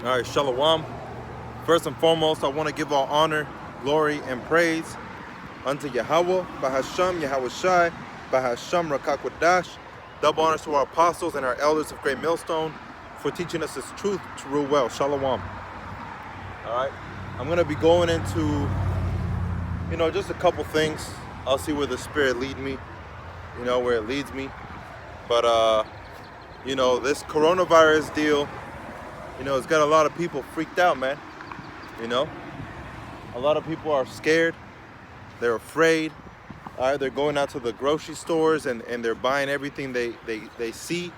All right, Shalom. First and foremost, I want to give all honor, glory, and praise unto Yahweh, Bahasham, Yahweh Shai, Bahasham, Rakakwadash. Double honors to our apostles and our elders of Great Millstone for teaching us this truth to rule well. Shalom. All right, I'm going to be going into, just a couple things. I'll see where the Spirit lead me, where it leads me. But, this coronavirus deal, it's got a lot of people freaked out, man. A lot of people are scared. They're afraid. All right, they're going out to the grocery stores and they're buying everything they see,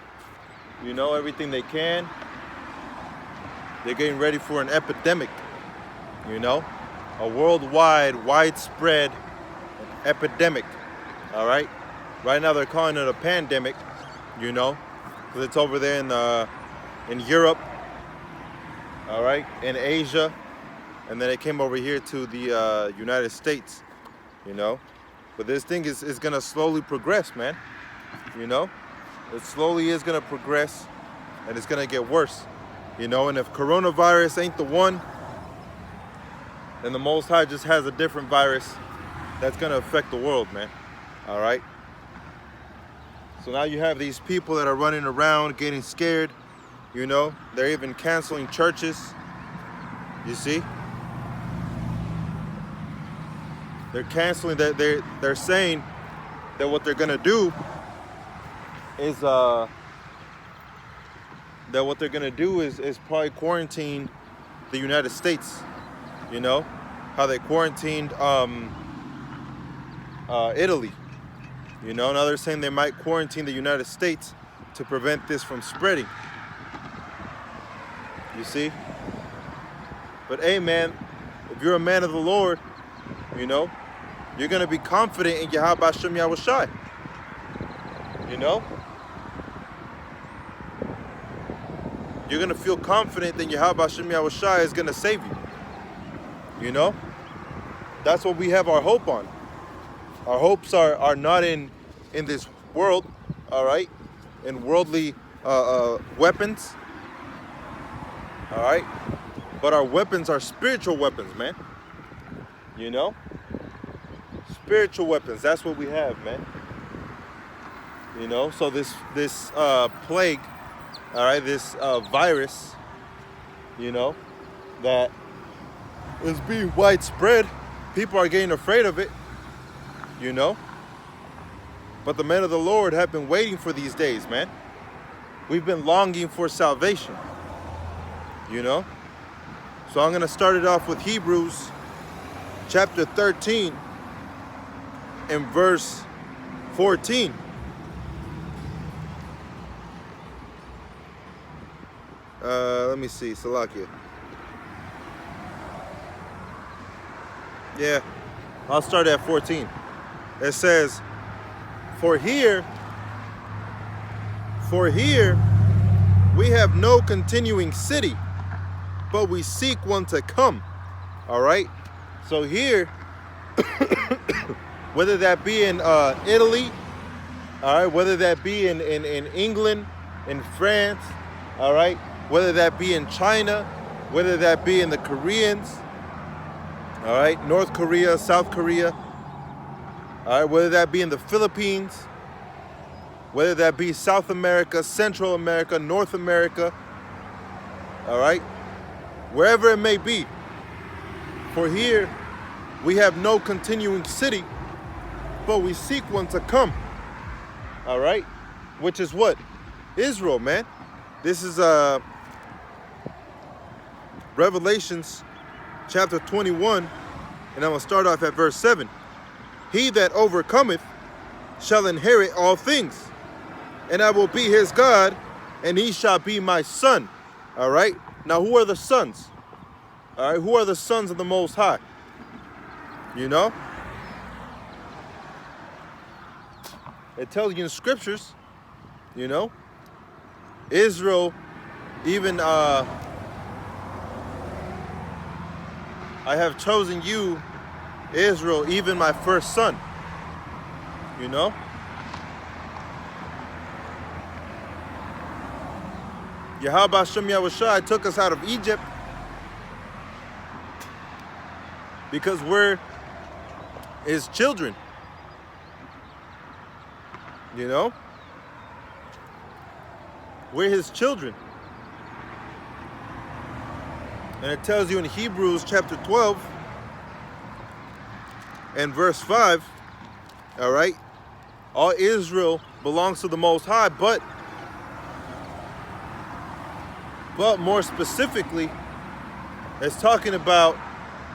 everything they can. They're getting ready for an epidemic, a worldwide, widespread epidemic. All right. Right now they're calling it a pandemic, because it's over there in Europe. All right, in Asia, and then it came over here to the United States, But this thing is gonna slowly progress, man. It slowly is gonna progress, and it's gonna get worse, And if coronavirus ain't the one, then the Most High just has a different virus that's gonna affect the world, man. All right. So now you have these people that are running around getting scared. They're even canceling churches. You see? They're canceling that. They're saying that what they're gonna do is probably quarantine the United States. How they quarantined Italy. Now they're saying they might quarantine the United States to prevent this from spreading. You see? But hey, man, if you're a man of the Lord, you're going to be confident in Yahweh Hashem Yahweh Shai. You're going to feel confident that Yahweh Hashem Yahweh Shai is going to save you. That's what we have our hope on. Our hopes are not in this world, all right? In worldly weapons. All right, but our weapons are spiritual weapons, man. Spiritual weapons. That's what we have, man. So this plague, all right, this virus, that is being widespread. People are getting afraid of it, But the men of the Lord have been waiting for these days, man. We've been longing for salvation. So I'm going to start it off with Hebrews chapter 13 and verse 14. Let me see, Salakia. Yeah, I'll start at 14. It says, For here we have no continuing city, but we seek one to come. All right. So here, whether that be in Italy, all right, whether that be in England, in France, all right, whether that be in China, whether that be in the Koreans, all right, North Korea, South Korea, all right, whether that be in the Philippines, whether that be South America, Central America, North America, all right, wherever it may be. For here, we have no continuing city, but we seek one to come. All right? Which is what? Israel, man. This is Revelations chapter 21, and I'm going to start off at verse 7. He that overcometh shall inherit all things, and I will be his God, and he shall be my son. All right? Now, who are the sons? All right, who are the sons of the Most High? It tells you in scriptures, Israel, even I have chosen you, Israel, even my first son. Yahweh Hashem Yahushai took us out of Egypt because we're his children. You know? We're his children. And it tells you in Hebrews chapter 12 and verse 5, all right, all Israel belongs to the Most High, but more specifically, it's talking about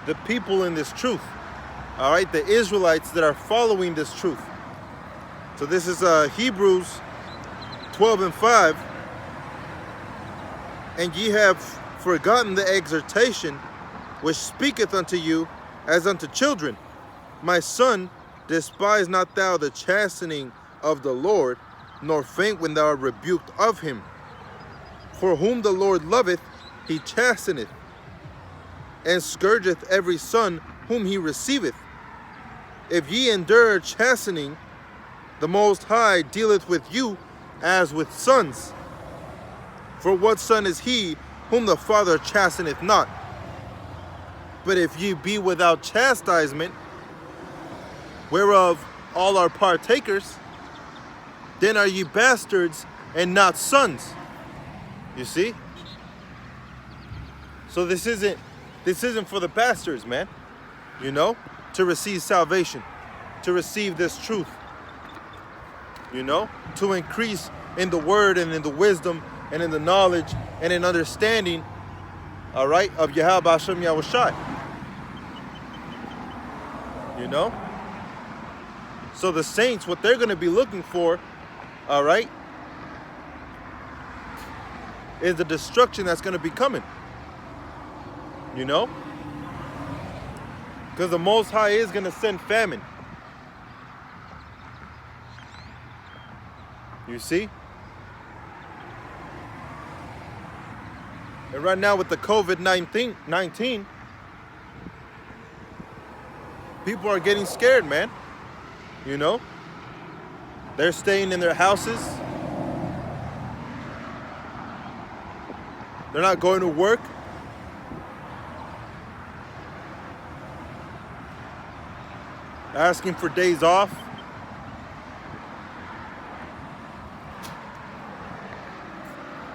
the people in this truth, all right, the Israelites that are following this truth. So this is Hebrews 12 and 5. And ye have forgotten the exhortation which speaketh unto you as unto children. My son, despise not thou the chastening of the Lord, nor faint when thou art rebuked of him. For whom the Lord loveth, he chasteneth, and scourgeth every son whom he receiveth. If ye endure chastening, the Most High dealeth with you as with sons. For what son is he whom the Father chasteneth not? But if ye be without chastisement, whereof all are partakers, then are ye bastards and not sons. You see? So this isn't for the bastards, man. You know, to receive salvation, to receive this truth. You know, to increase in the word and in the wisdom and in the knowledge and in understanding, all right, of Yahweh Hashem Yahushai. You know? So the saints, what they're going to be looking for, all right, is the destruction that's going to be coming. You know? Because the Most High is going to send famine. You see? And right now with the COVID-19, people are getting scared, man. You know? They're staying in their houses. They're not going to work. Asking for days off.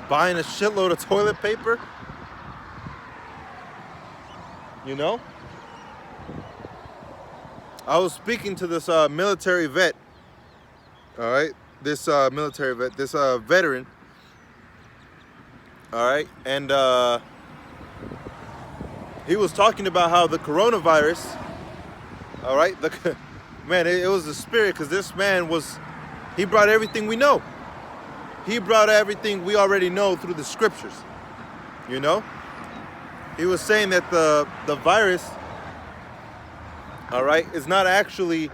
Buying a shitload of toilet paper. You know? I was speaking to this military vet. All right? This military vet, this veteran. All right? And he was talking about how the coronavirus, all right? Man, it was the spirit, because this man he brought everything we know. He brought everything we already know through the scriptures, you know? He was saying that the virus, all right, is not actually,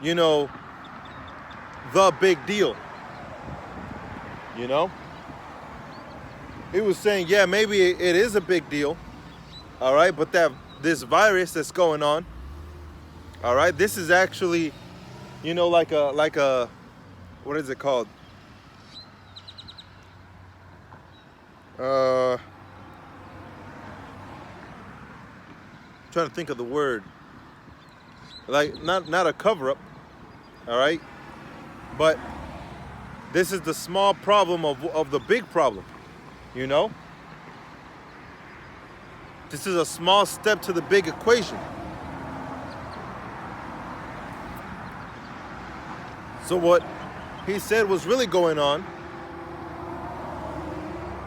you know, the big deal, you know? He was saying, yeah, maybe it is a big deal, all right, but this virus that's going on, all right, this is actually, you know, like a, what is it called? Trying to think of the word. Like not a cover-up, all right? But this is the small problem of the big problem, you know? This is a small step to the big equation. So what he said was really going on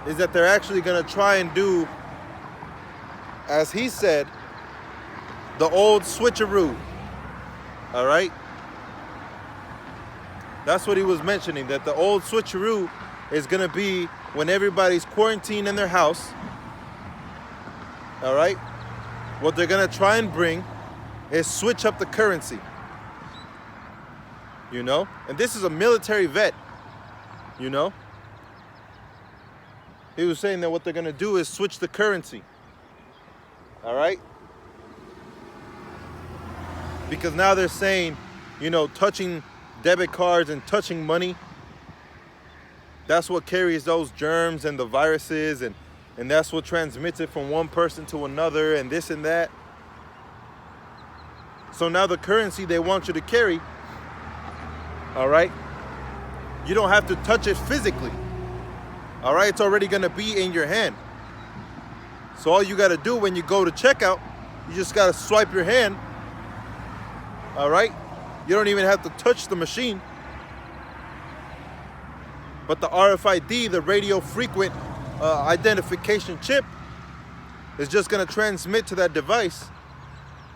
is that they're actually going to try and do, as he said, the old switcheroo. All right? That's what he was mentioning, that the old switcheroo is going to be when everybody's quarantined in their house. All right? What they're going to try and bring is switch up the currency. You know? And this is a military vet. You know? He was saying that what they're going to do is switch the currency. All right? Because now they're saying, you know, touching debit cards and touching money, That's what carries those germs and the viruses, and that's what transmits it from one person to another, and this and that. So now the currency they want you to carry, all right, you don't have to touch it physically. All right, it's already gonna be in your hand. So all you gotta do when you go to checkout, you just gotta swipe your hand. All right, you don't even have to touch the machine. But the RFID, the radio frequent identification chip, is just gonna transmit to that device,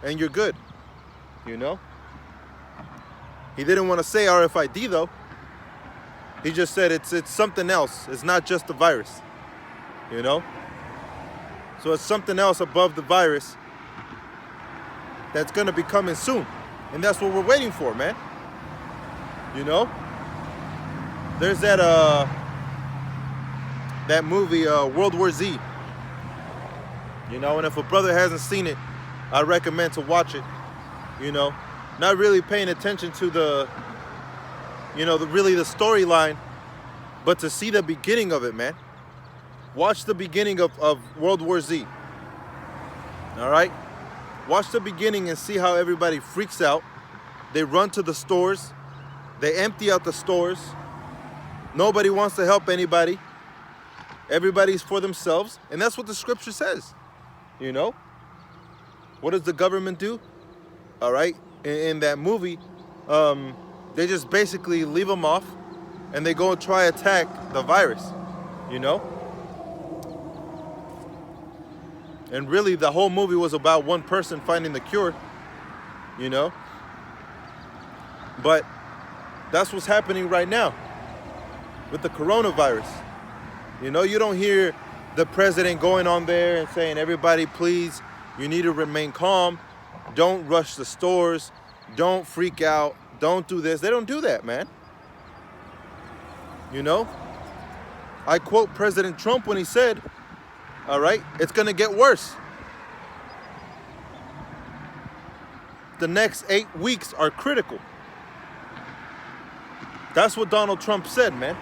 and you're good. You know? He didn't want to say RFID though. He just said it's something else. It's not just the virus. You know? So it's something else above the virus that's gonna be coming soon. And that's what we're waiting for, man. You know? There's that movie, World War Z. You know, and if a brother hasn't seen it, I recommend to watch it. You know, not really paying attention to the, you know, really the storyline, but to see the beginning of it, man. Watch the beginning of World War Z. All right? Watch the beginning and see how everybody freaks out. They run to the stores. They empty out the stores. Nobody wants to help anybody. Everybody's for themselves. And that's what the scripture says. You know? What does the government do? All right? In that movie, they just basically leave them off and they go and try attack the virus. You know? And really, the whole movie was about one person finding the cure. You know? But that's what's happening right now with the coronavirus. You know, you don't hear the president going on there and saying, everybody, please, you need to remain calm. Don't rush the stores. Don't freak out. Don't do this. They don't do that, man. You know? I quote President Trump when he said, all right, it's going to get worse. The next 8 weeks are critical. That's what Donald Trump said, man.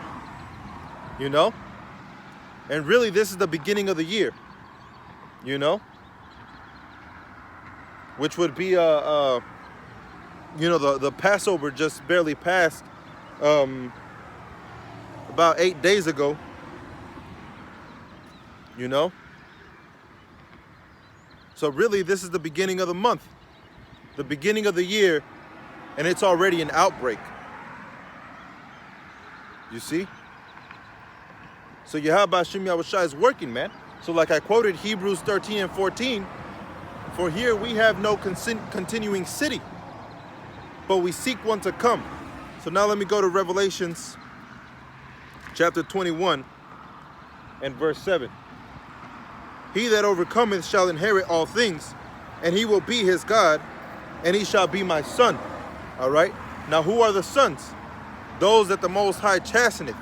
You know? And really, this is the beginning of the year. You know? Which would be, you know, the Passover just barely passed about 8 days ago. You know? So really, this is the beginning of the month. The beginning of the year, and it's already an outbreak. You see? So Yahweh Hashem Yahushua is working, man. So like I quoted Hebrews 13 and 14, for here we have no continuing city, but we seek one to come. So now let me go to Revelations chapter 21 and verse 7. He that overcometh shall inherit all things, and he will be his God, and he shall be my son. All right? Now who are the sons? Those that the Most High chasteneth,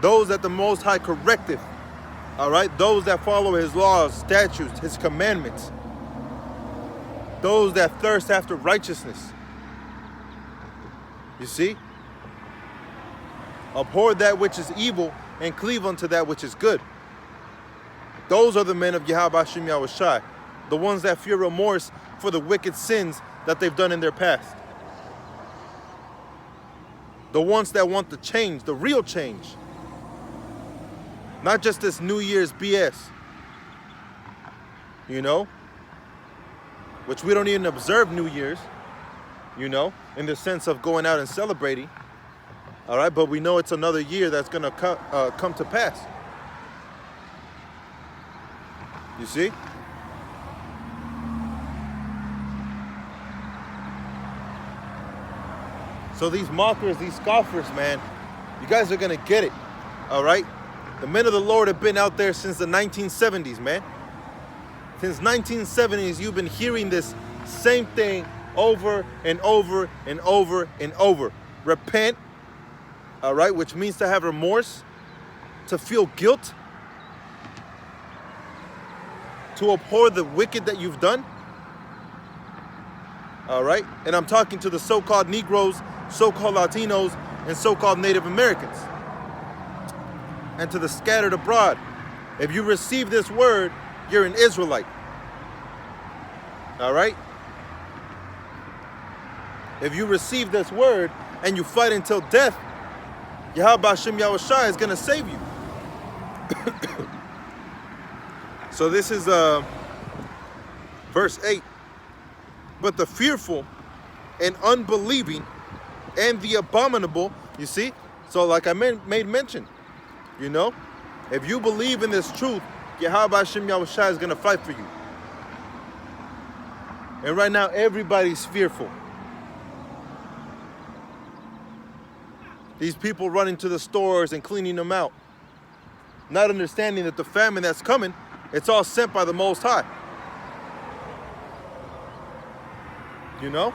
those that the Most High correcteth, all right? Those that follow his laws, statutes, his commandments, those that thirst after righteousness. You see? Abhor that which is evil and cleave unto that which is good. Those are the men of Yahweh Hashem Yahushua, the ones that fear remorse for the wicked sins that they've done in their past. The ones that want the change, the real change. Not just this New Year's BS. You know? Which we don't even observe New Year's. You know? In the sense of going out and celebrating. All right? But we know it's another year that's going to come to pass. You see? So these mockers, these scoffers, man, you guys are going to get it, all right? The men of the Lord have been out there since the 1970s, man. Since 1970s, you've been hearing this same thing over and over and over and over. Repent, all right, which means to have remorse, to feel guilt, to abhor the wicked that you've done, all right? And I'm talking to the so-called Negroes, so-called Latinos, and so-called Native Americans. and to the scattered abroad. If you receive this word, you're an Israelite. All right? If you receive this word and you fight until death, Yahweh Hashem Yahushua is going to save you. So this is verse 8. But the fearful and unbelieving and the abominable, you see? So like I made mention, you know? If you believe in this truth, Yahweh Hashem Yahushua is going to fight for you. And right now, everybody's fearful. These people running to the stores and cleaning them out, not understanding that the famine that's coming, it's all sent by the Most High. You know?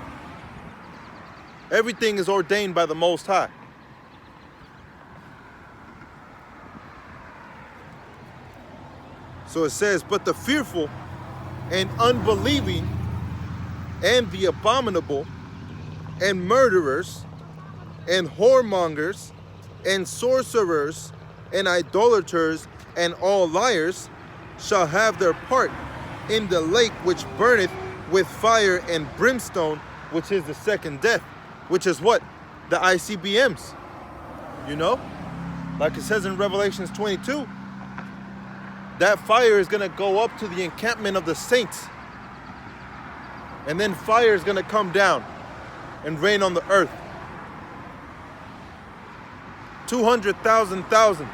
Everything is ordained by the Most High. So it says, but the fearful and unbelieving and the abominable and murderers and whoremongers and sorcerers and idolaters and all liars shall have their part in the lake which burneth with fire and brimstone, which is the second death, which is what? The ICBMs. You know? Like it says in Revelations 22, that fire is going to go up to the encampment of the saints. And then fire is going to come down and rain on the earth. 200,000 thousands,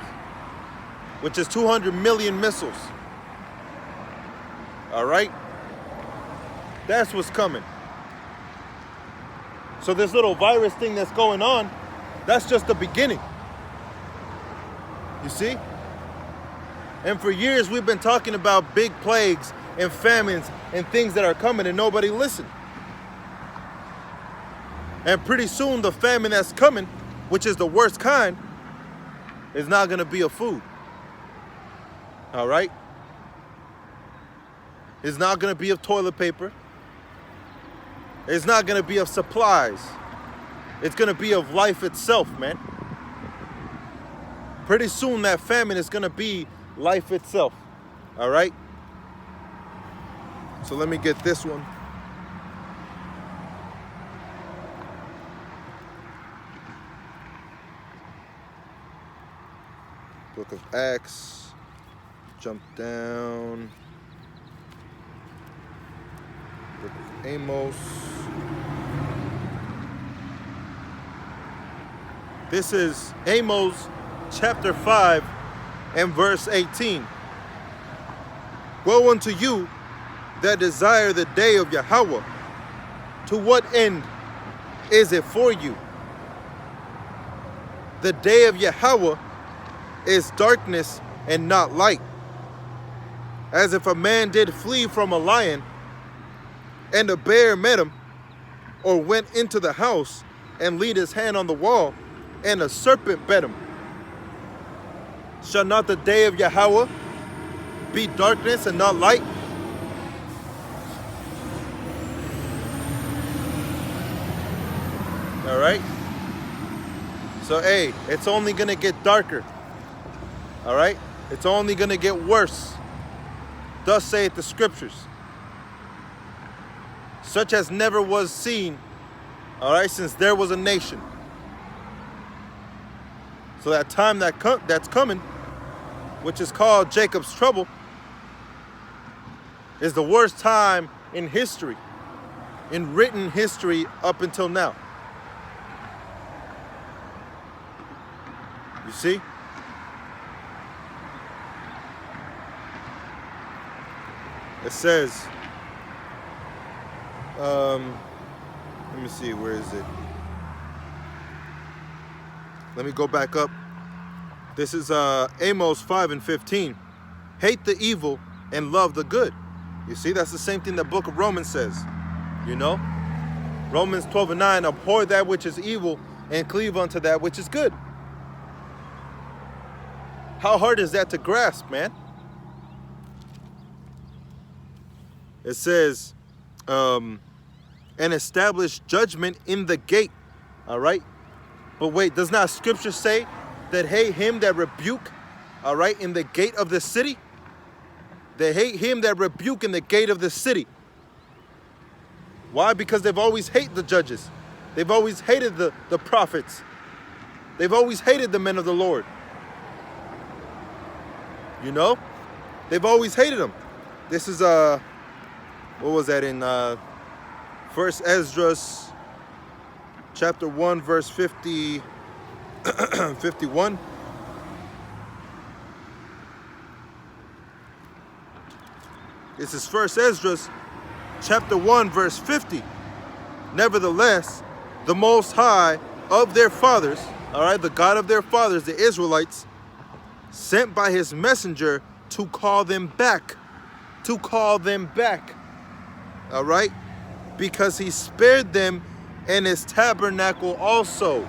which is 200 million missiles. All right? That's what's coming. So this little virus thing that's going on, that's just the beginning. You see? And for years we've been talking about big plagues and famines and things that are coming and nobody listened. And pretty soon the famine that's coming, which is the worst kind, is not going to be of food. All right? It's not going to be of toilet paper. It's not going to be of supplies. It's going to be of life itself, man. Pretty soon that famine is going to be life itself. All right? So let me get this one. Book of Acts. Jump down. Book of Amos. This is Amos chapter 5 and verse 18. Woe unto you that desire the day of Yahweh. To what end is it for you? The day of Yahweh is darkness and not light. As if a man did flee from a lion, and a bear met him, or went into the house and laid his hand on the wall, and a serpent bit him. Shall not the day of Yahweh be darkness and not light? All right? So, hey, it's only going to get darker. All right? It's only going to get worse. Thus saith the scriptures. Such as never was seen, all right, since there was a nation. So that time that's coming, which is called Jacob's trouble, is the worst time in history, in written history up until now. You see? It says, let me see, where is it? Let me go back up. This is Amos 5 and 15. Hate the evil and love the good. You see, that's the same thing the book of Romans says. You know? Romans 12 and 9, abhor that which is evil and cleave unto that which is good. How hard is that to grasp, man? It says, and establish judgment in the gate. All right? But wait, does not scripture say that, hey, him that rebuke all right, in the gate of the city. They hate him that rebuke in the gate of the city. Why? Because they've always hated the judges. They've always hated the prophets. They've always hated the men of the Lord. You know? They've always hated them. This is, what was that in First Esdras chapter 1, verse 50, 51. This is First Esdras chapter 1, verse 50. Nevertheless, the Most High of their fathers, all right, the God of their fathers, the Israelites, sent by his messenger to call them back. To call them back. All right? Because he spared them in his tabernacle also.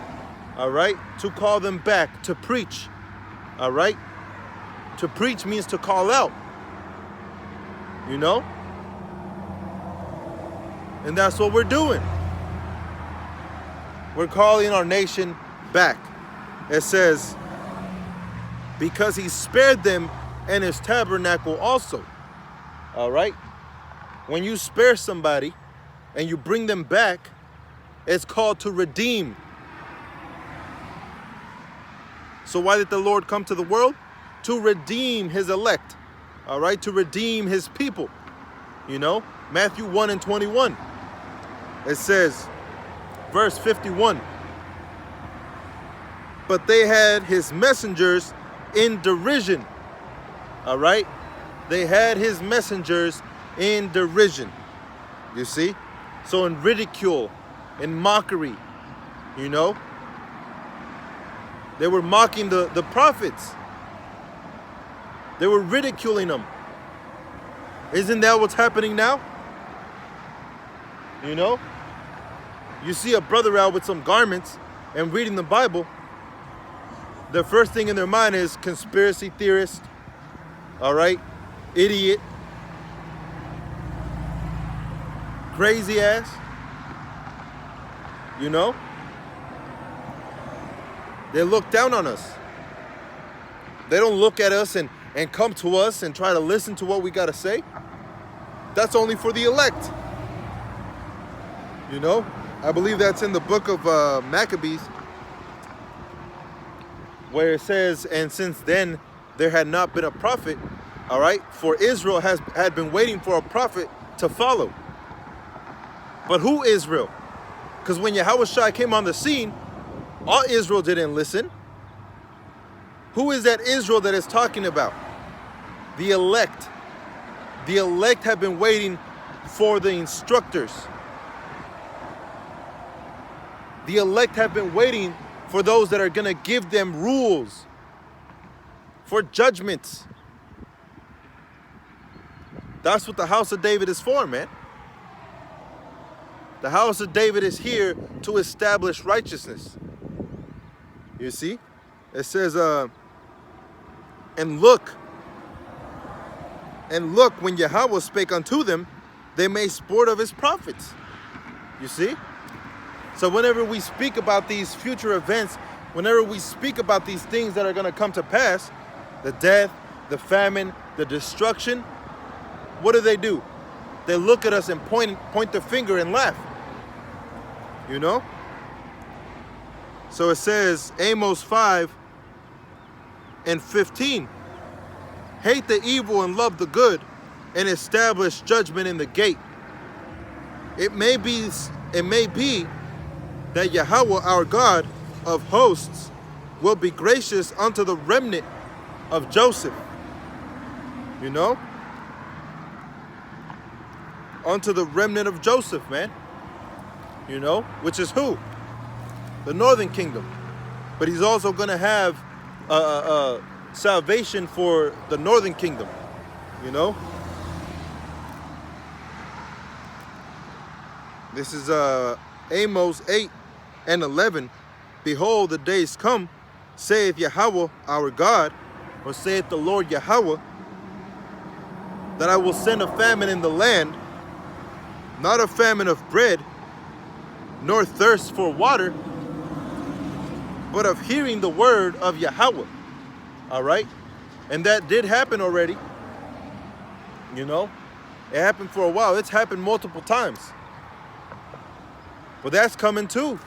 All right? To call them back, to preach. All right? To preach means to call out. You know? And that's what we're doing. We're calling our nation back. It says, because he spared them in his tabernacle also. All right? When you spare somebody and you bring them back, it's called to redeem. So why did the Lord come to the world? To redeem his elect. All right? To redeem his people. You know? Matthew 1 and 21. It says, verse 51. But they had his messengers in derision. All right? They had his messengers in derision. You see? So in ridicule, in mockery, you know? They were mocking the prophets. They were ridiculing them. Isn't that what's happening now? You know? You see a brother out with some garments and reading the Bible, the first thing in their mind is conspiracy theorist, all right, idiot, crazy ass, you know? They look down on us. They don't look at us and come to us and try to listen to what we got to say. That's only for the elect. You know? I believe that's in the book of Maccabees, where it says, and since then there had not been a prophet, all right, for Israel had been waiting for a prophet to follow. But who Israel? Because when Yahushua came on the scene, all Israel didn't listen. Who is that Israel that is talking about? The elect. The elect have been waiting for the instructors. The elect have been waiting for those that are going to give them rules, for judgments. That's what the house of David is for, man. The house of David is here to establish righteousness. You see? It says, and look, when Yahweh spake unto them, they made sport of his prophets. You see? So whenever we speak about these future events, whenever we speak about these things that are going to come to pass, the death, the famine, the destruction, what do? They look at us and point the finger and laugh. You know? So it says, Amos 5 and 15, hate the evil and love the good, and establish judgment in the gate. It may be that Yahweh, our God of hosts, will be gracious unto the remnant of Joseph. You know? Unto the remnant of Joseph, man. You know? Which is who? The northern kingdom. But he's also going to have salvation for the northern kingdom. You know? This is Amos 8 and 11. Behold, the days come, saith Yahweh our God, or saith the Lord Yahweh, that I will send a famine in the land, not a famine of bread, nor thirst for water, but of hearing the word of Yahweh. All right? And that did happen already. You know, it happened for a while. It's happened multiple times. But that's coming too.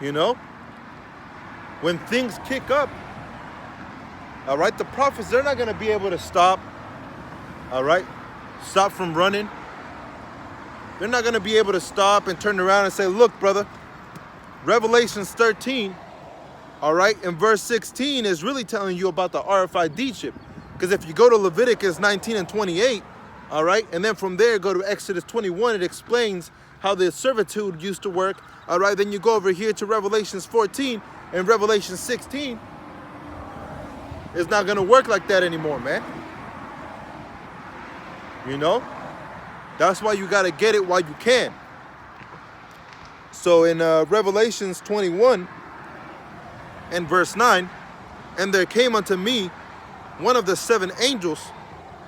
You know, when things kick up, all right, the prophets, they're not going to be able to stop, all right, stop from running. They're not going to be able to stop and turn around and say, look, brother, Revelations 13, all right, in verse 16 is really telling you about the RFID chip. Because if you go to Leviticus 19 and 28, all right, and then from there go to Exodus 21, it explains how the servitude used to work, all right, then you go over here to Revelations 14 and Revelation 16. It's not going to work like that anymore, man. You know? That's why you got to get it while you can. So in Revelations 21 and verse 9, and there came unto me one of the 7 angels,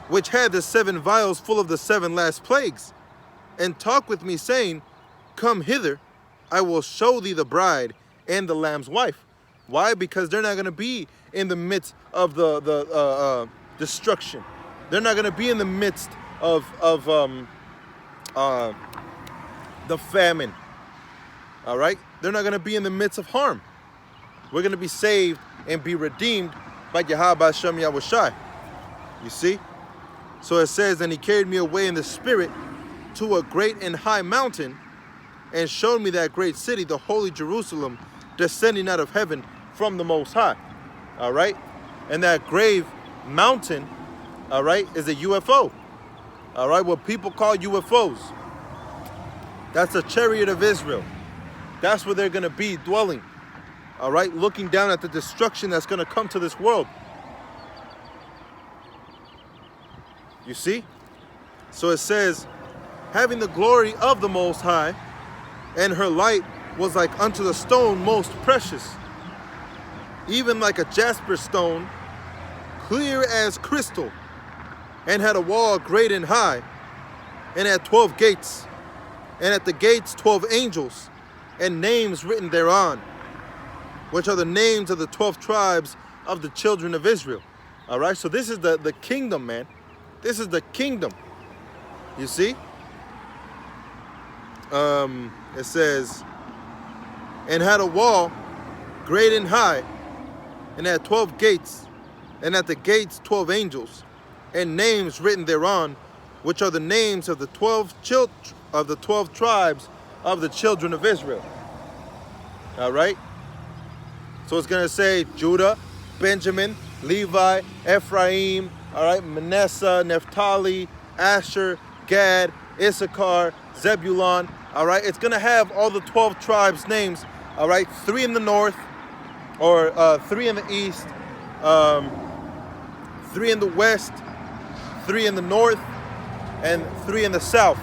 which had the 7 vials full of the 7 last plagues, and talked with me, saying, come hither, I will show thee the bride and the Lamb's wife. Why? Because they're not going to be in the midst of the destruction. They're not going to be in the midst of the famine. All right? They're not going to be in the midst of harm. We're going to be saved and be redeemed by Yahweh Shem Yahushai. You see? So it says, and he carried me away in the spirit to a great and high mountain, and showed me that great city, the holy Jerusalem, descending out of heaven from the Most High. All right? And that grave mountain, all right, is a UFO. All right? What people call UFOs. That's a chariot of Israel. That's where they're going to be dwelling. All right? Looking down at the destruction that's going to come to this world. You see? So it says, having the glory of the Most High, and her light was like unto the stone most precious, even like a jasper stone, clear as crystal, and had a wall great and high, and had 12 gates, and at the gates 12 angels, and names written thereon, which are the names of the 12 tribes of the children of Israel. All right, so this is the kingdom, man. This is the kingdom. You see? It says, and had a wall great and high, and had 12 gates, and at the gates 12 angels, and names written thereon, which are the names of the 12 tribes of the children of Israel. All right? So it's going to say Judah, Benjamin, Levi, Ephraim, all right, Manasseh, Naphtali, Asher, Gad, Issachar, Zebulun. All right, it's going to have all the 12 tribes' names. All right, 3 in the north, or 3 in the east, 3 in the west, 3 in the north, and 3 in the south.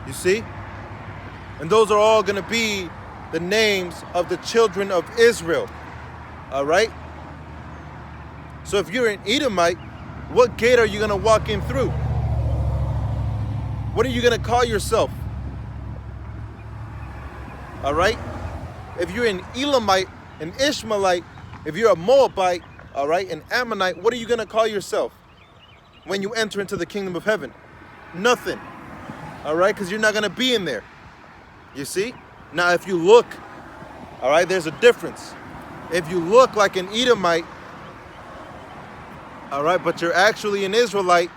You see? And those are all going to be the names of the children of Israel. All right? So if you're an Edomite, what gate are you going to walk in through? What are you going to call yourself? All right? If you're an Elamite, an Ishmaelite, if you're a Moabite, all right, an Ammonite, what are you going to call yourself when you enter into the kingdom of heaven? Nothing. All right? Because you're not going to be in there. You see? Now, if you look, all right, there's a difference. If you look like an Edomite, all right, but you're actually an Israelite,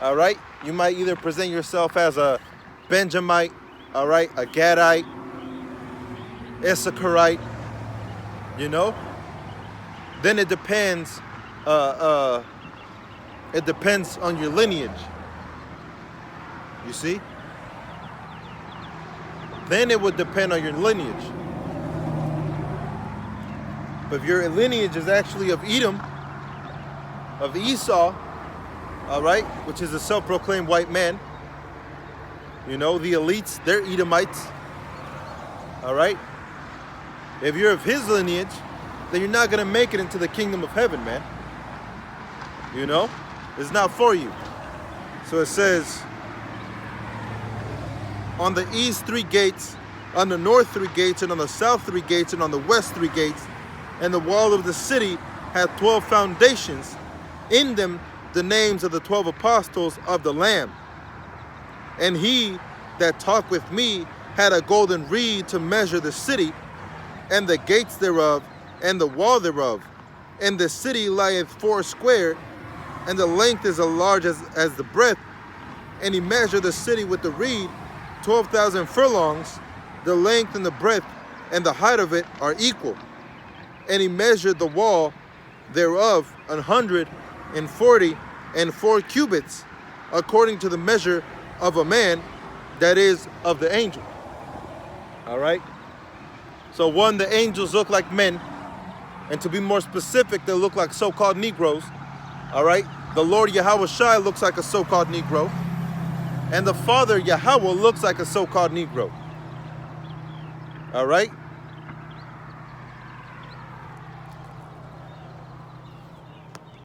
all right, you might either present yourself as a Benjamite, all right, a Gadite, Issacharite, you know, then it depends on your lineage. You see? Then it would depend on your lineage. But if your lineage is actually of Edom, of Esau, all right, which is a self-proclaimed white man, you know, the elites, they're Edomites, all right? If you're of his lineage, then you're not going to make it into the kingdom of heaven, man. You know? It's not for you. So it says, on the east 3 gates, on the north 3 gates, and on the south 3 gates, and on the west 3 gates, and the wall of the city hath 12 foundations, in them the names of the 12 apostles of the Lamb. And he that talked with me had a golden reed to measure the city, and the gates thereof, and the wall thereof. And the city lieth foursquare, and the length is as large as the breadth. And he measured the city with the reed, 12,000 furlongs. The length and the breadth and the height of it are equal. And he measured the wall thereof 144 cubits, according to the measure of a man, that is, of the angel. All right? So one, the angels look like men. And to be more specific, they look like so-called Negroes. All right? The Lord Yahweh Shai looks like a so-called Negro. And the Father Yahweh looks like a so-called Negro. All right?